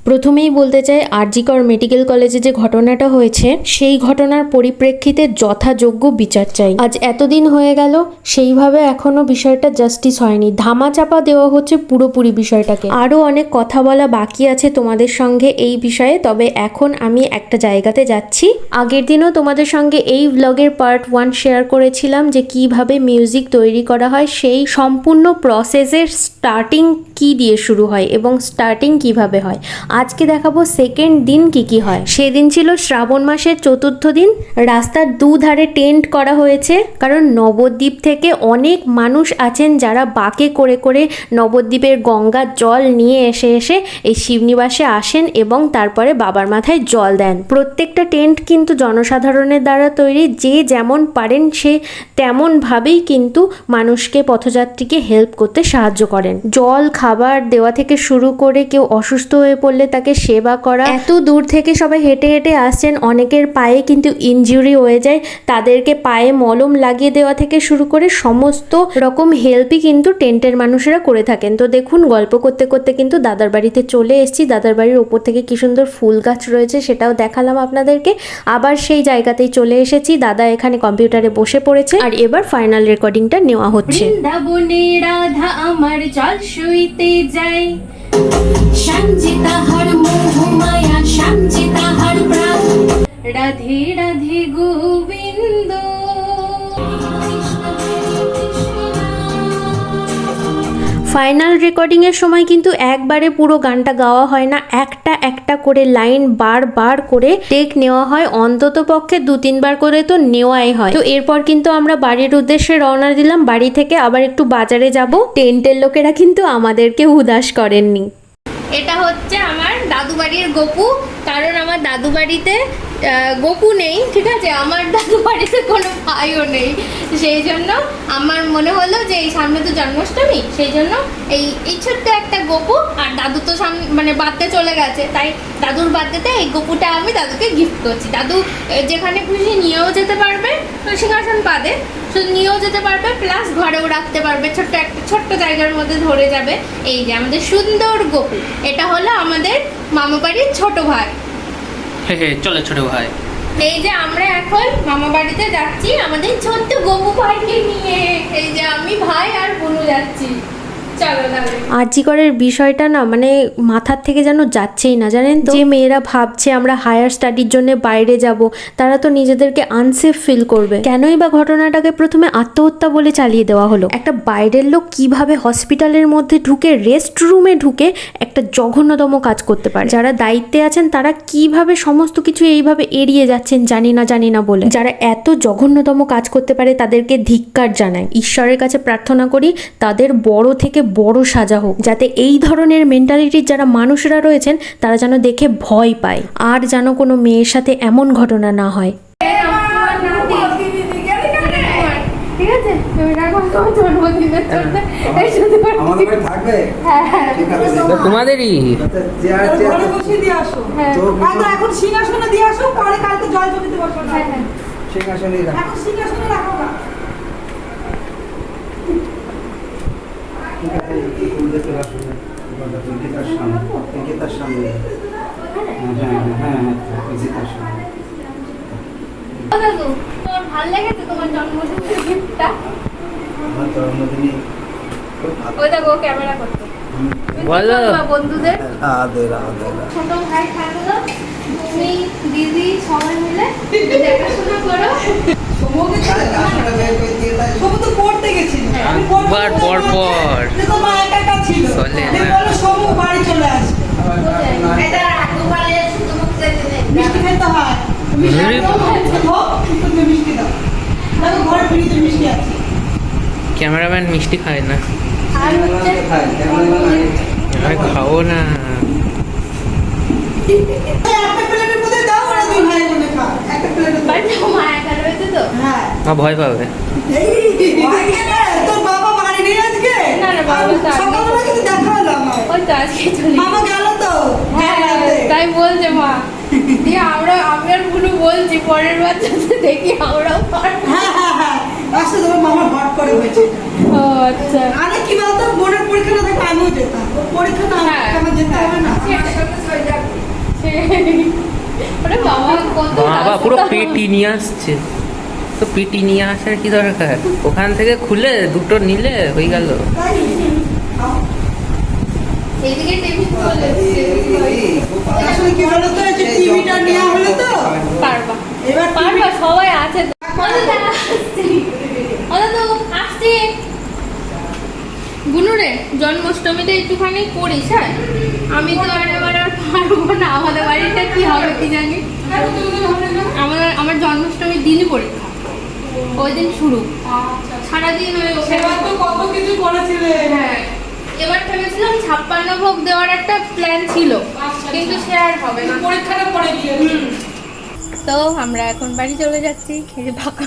প্রথমেই বলতে চাই আরজিকর মেডিকেল কলেজে যে ঘটনাটা হয়েছে সেই ঘটনার পরিপ্রেক্ষিতে যথাযোগ্য বিচার চাই। আজ এতদিন হয়ে গেল সেইভাবে এখনো বিষয়টা জাস্টিস হয়নি, ধামাচাপা দেওয়া হচ্ছে পুরোপুরি বিষয়টাকে। আরও অনেক কথা বলা বাকি আছে তোমাদের সঙ্গে এই বিষয়ে, তবে এখন আমি একটা জায়গাতে যাচ্ছি। আগের দিনও তোমাদের সঙ্গে এই ব্লগের পার্ট 1 শেয়ার করেছিলাম যে কিভাবে মিউজিক তৈরি করা হয়, সেই সম্পূর্ণ প্রসেসের স্টার্টিং কি দিয়ে শুরু হয় এবং স্টার্টিং কিভাবে হয়। আজকে দেখাবো সেকেন্ড দিন কি হয়। সেদিন ছিল শ্রাবণ মাসের চতুর্থ দিন। রাস্তার দুধারে টেন্ট করা হয়েছে, কারণ নবদ্বীপ থেকে অনেক মানুষ আছেন যারা বাঁকে করে করে নবদ্বীপের গঙ্গার জল নিয়ে এসে এই শিবনিবাসে আসেন এবং তারপরে বাবার মাথায় জল দেন। প্রত্যেকটা টেন্ট কিন্তু জনসাধারণের দ্বারা তৈরি, যে যেমন পারেন সে তেমনভাবেই কিন্তু মানুষকে, পথযাত্রীকে হেল্প করতে সাহায্য করেন। জল খাবার দেওয়া থেকে শুরু করে কেউ অসুস্থ হয়ে পড়লে তাকে সেবা করা। এত দূর থেকে সবাই হেঁটে হেঁটে আসছেন, অনেকের পায়ে কিন্তু ইনজুরি হয়ে যায়, তাদেরকে পায়ে মলম লাগিয়ে দেওয়া থেকে শুরু করে সমস্ত রকম হেল্পই কিন্তু টেন্টের মানুষেরা করে থাকেন। তো দেখুন, গল্প করতে করতে কিন্তু দাদার বাড়িতে চলে এসেছি। দাদার বাড়ির ওপর থেকে কি সুন্দর ফুল গাছ রয়েছে সেটাও দেখালাম আপনাদেরকে। আবার সেই জায়গাতেই চলে এসেছি, দাদা এখানে কম্পিউটারে বসে পড়েছে আর এবার ফাইনাল রেকর্ডিংটা নেওয়া হচ্ছে। বৃন্দাবনে রাধা আমার জল শুইতে যায়, শান্তি তাহার মোহ মায়া, শান্তি তাহার প্রাণ, রাধে রাধে গোবিন্দ। ফাইনাল রেকর্ডিংয়ের সময় কিন্তু একবারে পুরো গানটা গাওয়া হয় না, একটা একটা করে লাইন বারবার করে টেক নেওয়া হয়, অন্তত পক্ষে 2-3 বার করে তো নেওয়াই হয়। তো এরপর কিন্তু আমরা বাড়ির উদ্দেশ্যে রওনা দিলাম। বাড়ি থেকে আবার একটু বাজারে যাব। টেন্টের লোকেরা কিন্তু আমাদেরকে উদাস করেননি। এটা হচ্ছে আমার দাদু বাড়ির গপু, কারণ আমার দাদু বাড়িতে গপু নেই, ঠিক আছে, আমার দাদু বাড়িতে কোনো ভাইও নেই, সেই জন্য আমার মনে হলো যে এই সামনে তো জন্মাষ্টমী, সেই জন্য এই ছোট্ট একটা গপু, আর দাদু তো মানে বার্থডে চলে গেছে, তাই দাদুর বার্থডেতে এই গপুটা আমি দাদুকে গিফট করছি। দাদু যেখানে খুশি নিয়েও যেতে পারবে, সিংহাসন পাদে শুধু নিয়েও যেতে পারবে, প্লাস ঘরেও রাখতে পারবে, ছোট্ট জায়গার মধ্যে ধরে যাবে। এই যে আমাদের সুন্দর গপু, এটা হলো আমাদের মামা বাড়ির ছোট ভাই। চলো ছোট ভাই। এই যে আমরা এখন মামা বাড়িতে যাচ্ছি আমাদের ছোট্ট গপু ভাইকে নিয়ে। এই যে আমি, ভাই আর বোনু যাচ্ছি। আরজিকরের বিষয়টা না মানে মাথার থেকে যেন যাচ্ছেই না, জানেন তো। যে মেয়েরা ভাবছে আমরা হায়ার স্টাডির জন্য বাইরে যাব, তারা তো নিজেদেরকে আনসেফ ফিল করবে। কেনই বা ঘটনাটাকে প্রথমে আত্মহত্যা বলে চালিয়ে দেওয়া হলো। একটা বাইরের লোক কিভাবে হসপিটালের মধ্যে ঢুকে, রেস্ট রুমে ঢুকে একটা জঘন্যতম কাজ করতে পারে। যারা দায়িত্বে আছেন তারা কিভাবে সমস্ত কিছু এইভাবে এড়িয়ে যাচ্ছেন জানি না বলে। যারা এত জঘন্যতম কাজ করতে পারে তাদেরকে ধিক্কার জানাই। ঈশ্বরের কাছে প্রার্থনা করি তাদের বড় থেকে বড় সাজা হোক, যাতে এই ধরনের মেন্টালিটির যারা মানুষরা রয়েছেন তারা যেন দেখে ভয় পায়, আর যেন কোনো মেয়ের সাথে এমন ঘটনা না হয়। তোমাদেরই এখন সিংহাসনে দিয়ে আসো, পরে কালকে জল জমিতে বসো না। সিংহাসনে এখন সিংহাসনে রাখো না। ভালো লেগেছে তোমার জন্মদিনের গিফটটা? ওই দেখো ক্যামেরা করতে বলো বন্ধুদের। ছোট ভাই থাকলো, তুমি দিদি সবাই মিলে দেখাশোনা করো। সমু তো পড়তে গেছিল, পর তো মা একা একা ছিল, বলো সমু বাড়ি চলে আসে। এটা গোপালে শুধু মুখতে মিষ্টি খেতে হয়, মিষ্টি দাও, দেখো ঘরে ফ্রিজে মিষ্টি আছে। ক্যামেরাম্যান মিষ্টি খায় না, আর হচ্ছে আমি খাবো না। একটা প্লেটের মধ্যে দাও, ওরা দুই ভাই বোনে খাও একটা প্লেটের মধ্যে। বাট মা একা রয়েছে তো। হ্যাঁ, মা ভয় পাবে। তোর বাবা বাড়ি নেই আজকে? না বাবা তো সকালবেলা কিন্তু দেখা হলো আমার। ওই তো আজকে চলে মামা গেল তো। হ্যাঁ, তাই বলছে মা। দিয়ে আমি আর বুনু বলছি পরের বার যাতে দেখি আমরাও পারবো। হ্যাঁ, আসলে তোমার মামার হট করে হয়েছে। ও আচ্ছা। আরে কি বলতো, বোনের পরীক্ষা না থাকলে আমিও যেতাম। ওর পরীক্ষা না আমার যেতে হবে না। ওরে বাবা কত বাবা পুরো রাস্তা। পেটি নিয়ে আসছে, তো পেটি নিয়ে আসার কি দরকার, ওখান থেকে খুলে দুটো নিলে হয়ে গেল। এইদিকে টেবিল চলে এসছে। আসলে কি বলো তো, এই যে টিভিটা নেওয়া হলো তো, পারবা এবার পারবা, সবাই আছে তো। আসছি গুনুরে জন্মাষ্টমীতে একটুখানি করিস, হ্যাঁ? আমি তো আর এবার আর পারবো না, আমাদের বাড়িটা কি হবে কি জানি। আমার জন্মাষ্টমীর দিনই পরীক্ষা, ওই দিন শুরু, সারাদিন সেবার তো কত কিছু করেছিলে। হ্যাঁ, এবার ভেবেছিলাম 56 ভোগ দেওয়ার একটা প্ল্যান ছিল, কিন্তু সে আর হবে না। পরীক্ষাটা পরে গিয়ে তো আমরা এখন বাড়ি চলে যাচ্ছি, এই যে ফাঁকা